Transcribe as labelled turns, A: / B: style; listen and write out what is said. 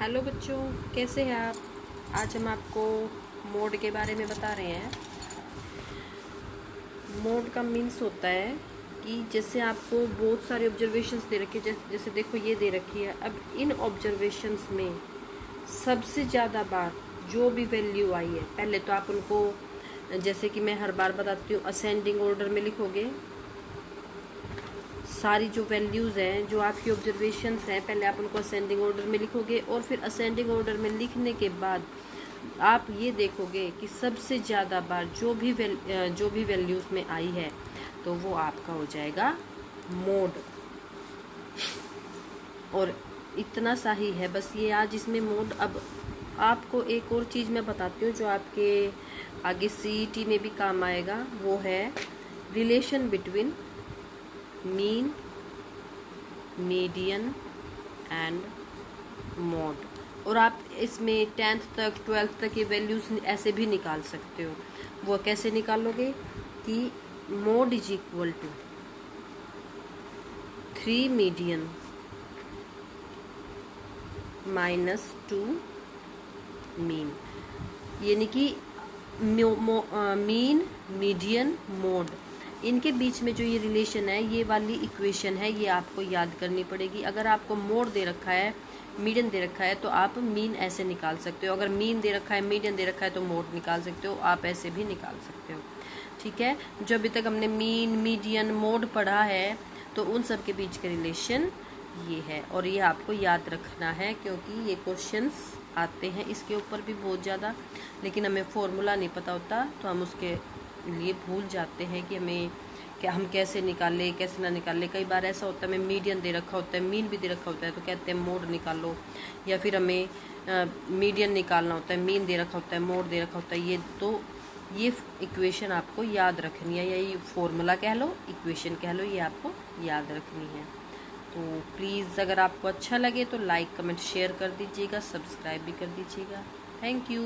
A: Hello बच्चों, कैसे हैं आप। आज हम आपको मोड के बारे में बता रहे हैं। मोड का मीन्स होता है कि जैसे आपको बहुत सारे ऑब्जर्वेशंस दे रखे, जैसे देखो ये दे रखी है। अब इन ऑब्जर्वेशंस में सबसे ज़्यादा बार जो भी वैल्यू आई है, पहले तो आप उनको, जैसे कि मैं हर बार बताती हूँ, असेंडिंग ऑर्डर में लिखोगे। सारी जो वैल्यूज़ हैं, जो आपकी ऑब्जर्वेशंस हैं, पहले आप उनको असेंडिंग ऑर्डर में लिखोगे और फिर असेंडिंग ऑर्डर में लिखने के बाद आप ये देखोगे कि सबसे ज़्यादा बार जो भी वैल्यूज़ में आई है तो वो आपका हो जाएगा मोड। और इतना सा ही है बस ये आज इसमें मोड। अब आपको एक और चीज़ मैं बताती हूँ जो आपके आगे सीईटी में भी काम आएगा, वो है relation between mean, median and mode. और आप इसमें 10th तक 12th तक ये वैल्यूज ऐसे भी निकाल सकते हो। वो कैसे निकालोगे कि mode is equal to 3 median -2 mean, यानी कि मीन, मीडियन, मोड, इनके बीच में जो ये रिलेशन है, ये वाली इक्वेशन है, ये आपको याद करनी पड़ेगी। अगर आपको मोड दे रखा है, मीडियन दे रखा है, तो आप मीन ऐसे निकाल सकते हो। अगर मीन दे रखा है, मीडियन दे रखा है, तो मोड निकाल सकते हो। आप ऐसे भी निकाल सकते हो। ठीक है, जो अभी तक हमने मीन, मीडियन, मोड पढ़ा है, तो उन सब के बीच का रिलेशन ये है। और ये आपको याद रखना है क्योंकि ये क्वेश्चंस आते हैं इसके ऊपर भी बहुत ज़्यादा, लेकिन हमें फॉर्मूला नहीं पता होता तो हम उसके लिए भूल जाते हैं कि हमें क्या, हम कैसे निकाले कैसे ना निकाले। कई बार ऐसा होता है हमें मीडियन दे रखा होता है, मीन भी दे रखा होता है, तो कहते हैं मोड निकालो, या फिर हमें मीडियन निकालना होता है, मीन दे रखा होता है, मोड दे रखा होता है। ये इक्वेशन आपको याद रखनी है, या ये फॉर्मूला कह लो, इक्वेशन कह लो, ये आपको याद रखनी है। तो प्लीज़ अगर आपको अच्छा लगे तो लाइक, कमेंट, शेयर कर दीजिएगा, सब्सक्राइब भी कर दीजिएगा। Thank you.